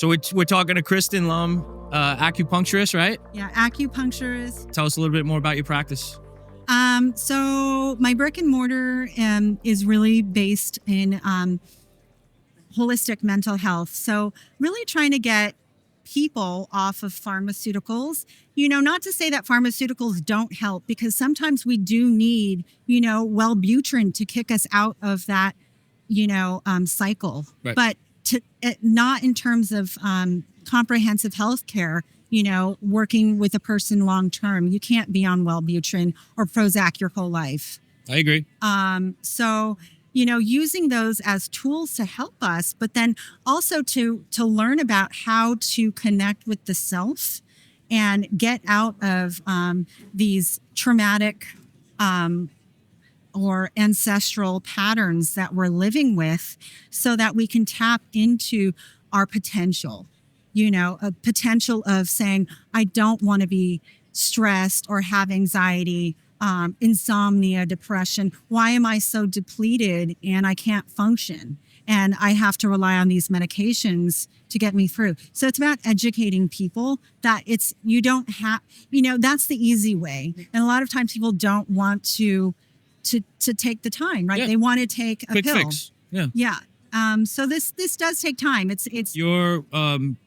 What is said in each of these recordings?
So we're talking to Kristen Lum, acupuncturist, right? Yeah, acupuncturist. Tell us a little bit more about your practice. So my brick and mortar is really based in holistic mental health. So really trying to get people off of pharmaceuticals. Not to say that pharmaceuticals don't help, because sometimes we do need, Wellbutrin to kick us out of that, cycle. Right. But not in terms of comprehensive health care. Working with a person long term, you can't be on Wellbutrin or Prozac your whole life. I agree. So using those as tools to help us, but then also to learn about how to connect with the self and get out of these traumatic or ancestral patterns that we're living with, so that we can tap into our potential. A potential of saying, I don't want to be stressed or have anxiety, insomnia, depression. Why am I so depleted and I can't function? And I have to rely on these medications to get me through. So it's about educating people that you don't have, that's the easy way. And a lot of times people don't want to take the time, right? Yeah. They want to take a Quick pill. fix. Yeah. Yeah. So this does take time. It's Your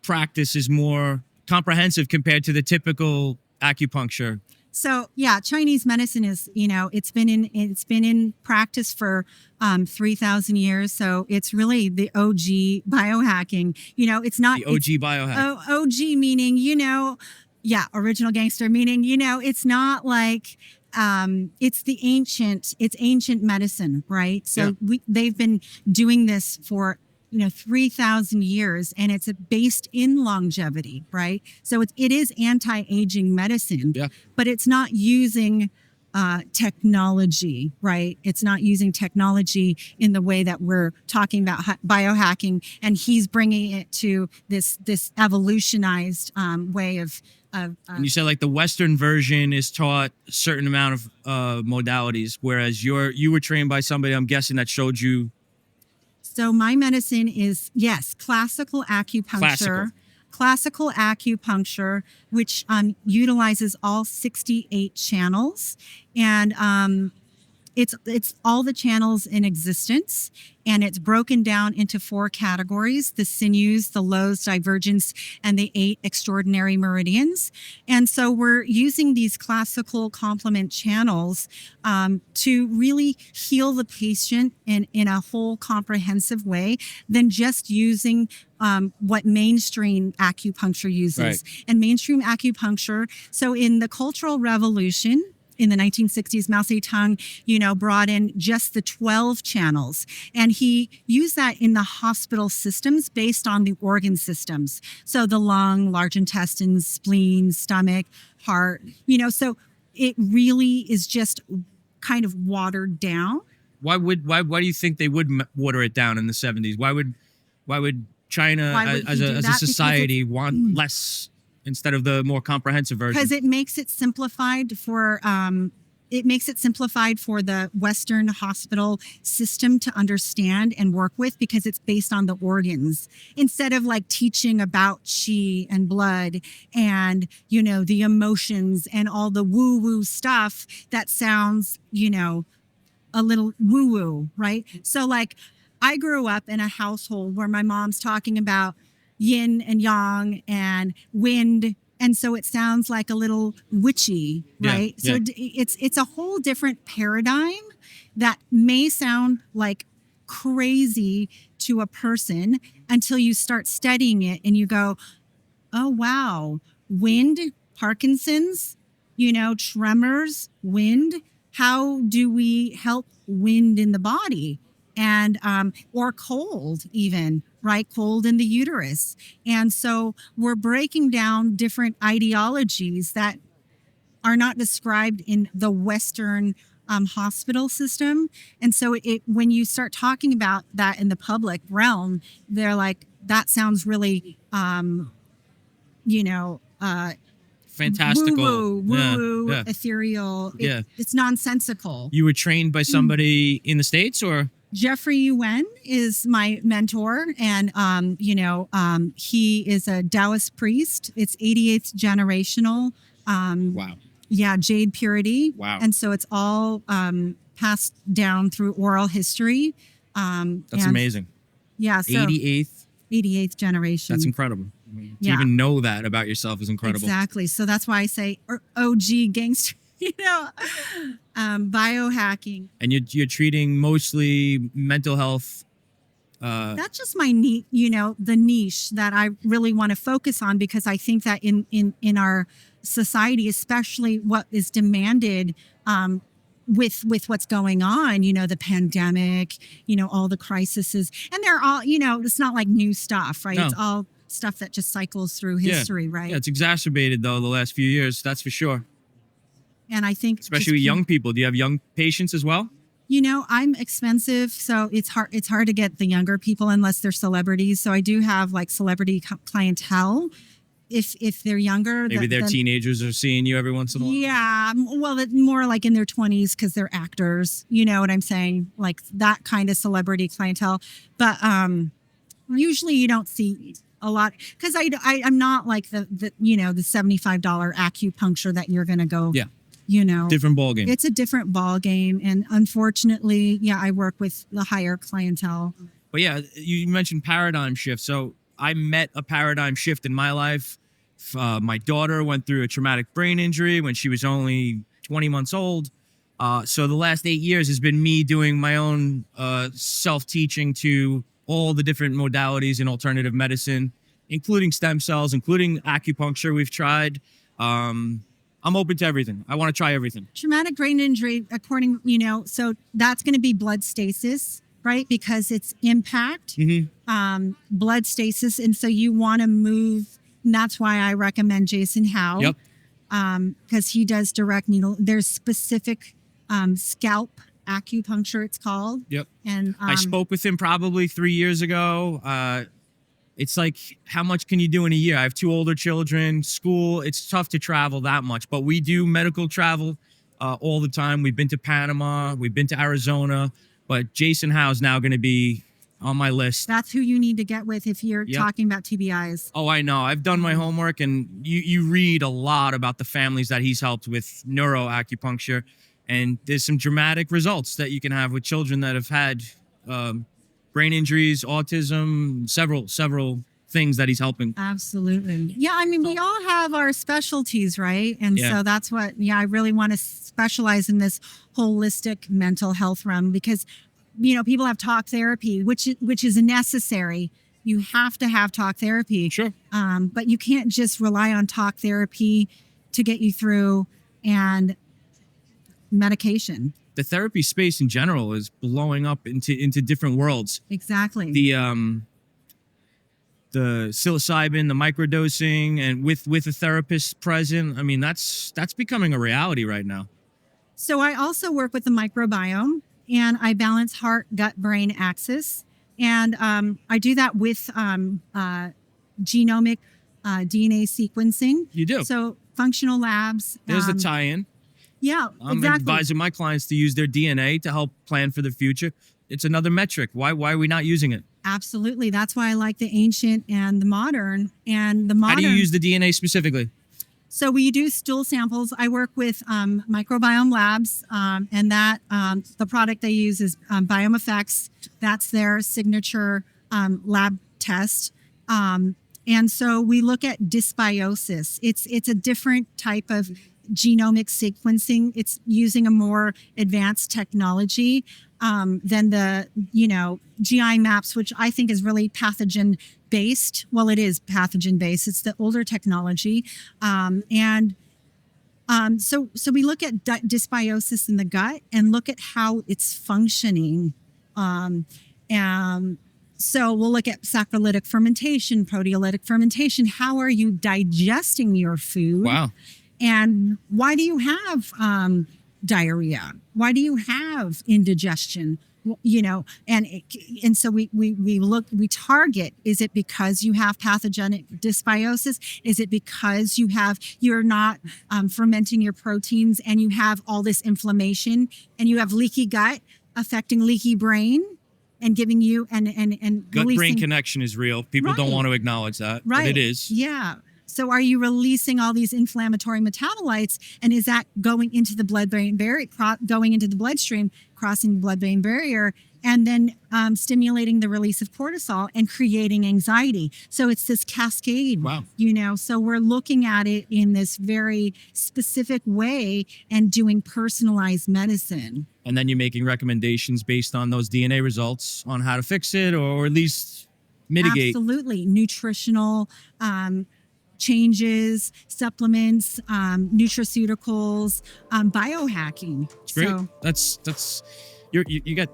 practice is more comprehensive compared to the typical acupuncture. So yeah, Chinese medicine is, it's been in practice for 3,000 years. So it's really the OG biohacking. It's not The OG biohack. OG meaning, original gangster meaning, it's not like it's ancient medicine, right? So they've been doing this for 3,000 years, and it's based in longevity, right? So it is anti-aging medicine, but it's not using technology, right? It's not using technology in the way that we're talking about biohacking, and he's bringing it to this evolutionized way of. And you said like the Western version is taught a certain amount of modalities, whereas you were trained by somebody, I'm guessing, that showed you. So my medicine is, yes, classical acupuncture. Classical acupuncture, which utilizes all 68 channels. And it's all the channels in existence. And it's broken down into 4 categories: the sinews, the lows, divergence, and the 8 extraordinary meridians. And so we're using these classical complement channels to really heal the patient in a whole comprehensive way than just using what mainstream acupuncture uses. Right. And mainstream acupuncture, so in the Cultural Revolution, in the 1960s, Mao Zedong, brought in just the 12 channels. And he used that in the hospital systems based on the organ systems. So the lung, large intestines, spleen, stomach, heart, so it really is just kind of watered down. Why do you think they would water it down in the 70s? Why would China as a society want less instead of the more comprehensive version? Because it makes it simplified for the Western hospital system to understand and work with, because it's based on the organs instead of like teaching about qi and blood and, the emotions and all the woo-woo stuff that sounds, a little woo-woo, right? So like I grew up in a household where my mom's talking about yin and yang and wind, and so it sounds like a little witchy, right? Yeah. So it's a whole different paradigm that may sound like crazy to a person until you start studying it and you go, oh wow, wind, Parkinson's, tremors, wind. How do we help wind in the body? And or cold even, right? Cold in the uterus. And so we're breaking down different ideologies that are not described in the Western hospital system. And so when you start talking about that in the public realm, they're like, that sounds really, fantastical, woo-woo, ethereal. It's nonsensical. You were trained by somebody in the States, or? Jeffrey Yuen is my mentor, and he is a Taoist priest. It's 88th generational. Wow. Yeah, jade purity. Wow. And so it's all passed down through oral history. That's amazing. Yeah. So 88th generation. That's incredible. To even know that about yourself is incredible. Exactly. So that's why I say OG gangster. Biohacking. And you're treating mostly mental health. That's just my the niche that I really want to focus on, because I think that in our society, especially what is demanded with what's going on, the pandemic, all the crises, and they're all, it's not like new stuff, right? No. It's all stuff that just cycles through history, right? Yeah, it's exacerbated though the last few years, that's for sure. And I think especially with young people. Do you have young patients as well? I'm expensive, so it's hard to get the younger people unless they're celebrities. So I do have like celebrity clientele. If they're younger, maybe their teenagers are seeing you every once in a while. Yeah, well, more like in their 20s because they're actors. You know what I'm saying? Like that kind of celebrity clientele. But usually you don't see a lot, because I'm not like the $75 acupuncture that you're gonna go. Yeah. Different ball game. It's a different ball game, and unfortunately, I work with the higher clientele. But yeah, you mentioned paradigm shift. So I met a paradigm shift in my life. My daughter went through a traumatic brain injury when she was only 20 months old. So the last 8 years has been me doing my own self-teaching to all the different modalities in alternative medicine, including stem cells, including acupuncture we've tried. I'm open to everything. I want to try everything. Traumatic brain injury, so that's going to be blood stasis, right? Because it's impact, blood stasis. And so you want to move. And that's why I recommend Jason Howe. Yep. Because he does direct needle. There's specific scalp acupuncture, it's called. Yep. And I spoke with him probably 3 years ago. It's like, how much can you do in a year? I have 2 older children, school. It's tough to travel that much, but we do medical travel all the time. We've been to Panama, we've been to Arizona, but Jason Howe's now going to be on my list. That's who you need to get with if you're talking about TBIs. Oh, I know. I've done my homework, and you read a lot about the families that he's helped with neuroacupuncture, and there's some dramatic results that you can have with children that have had brain injuries, autism, several things that he's helping. Absolutely. Yeah, I mean, we all have our specialties, right? And so that's what, I really want to specialize in this holistic mental health realm, because, people have talk therapy, which is necessary. You have to have talk therapy. Sure. But you can't just rely on talk therapy to get you through, and medication. The therapy space in general is blowing up into different worlds. Exactly. The psilocybin, the microdosing, and with a therapist present. I mean, that's becoming a reality right now. So I also work with the microbiome, and I balance heart, gut, brain axis, and I do that with genomic DNA sequencing. You do. So functional labs. There's the tie-in. Yeah, I'm advising my clients to use their DNA to help plan for the future. It's another metric. Why are we not using it? Absolutely. That's why I like the ancient and the modern. And the modern. How do you use the DNA specifically? So we do stool samples. I work with Microbiome Labs, and that the product they use is Biome Effects. That's their signature lab test. And so we look at dysbiosis. It's a different type of genomic sequencing. It's using a more advanced technology than the, GI maps, which I think is really pathogen based. Well, it is pathogen based. It's the older technology. So we look at dysbiosis in the gut and look at how it's functioning. So we'll look at saccharolytic fermentation, proteolytic fermentation. How are you digesting your food? Wow. And why do you have diarrhea? Why do you have indigestion? And so we target. Is it because you have pathogenic dysbiosis? Is it because you're not fermenting your proteins, and you have all this inflammation, and you have leaky gut affecting leaky brain? and giving you and Gut brain releasing. connection is real. People don't Right. want to acknowledge that, Right. but it is. Yeah. So are you releasing all these inflammatory metabolites, and is that going into the blood-brain barrier, going into the bloodstream, crossing the blood-brain barrier, and then stimulating the release of cortisol and creating anxiety? So it's this cascade. Wow. So we're looking at it in this very specific way and doing personalized medicine. And then you're making recommendations based on those DNA results on how to fix it, or at least mitigate. Absolutely. Nutritional changes, supplements, nutraceuticals, biohacking. It's great. So, That's you got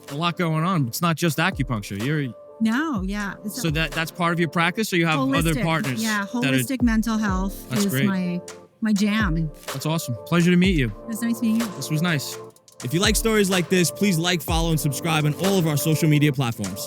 a lot going on. It's not just acupuncture. no, yeah. So that's part of your practice, or you have other partners? Yeah, that are- holistic mental health That's is great. my jam. That's awesome. Pleasure to meet you. It was nice meeting you. This was nice. If you like stories like this, please like, follow, and subscribe on all of our social media platforms.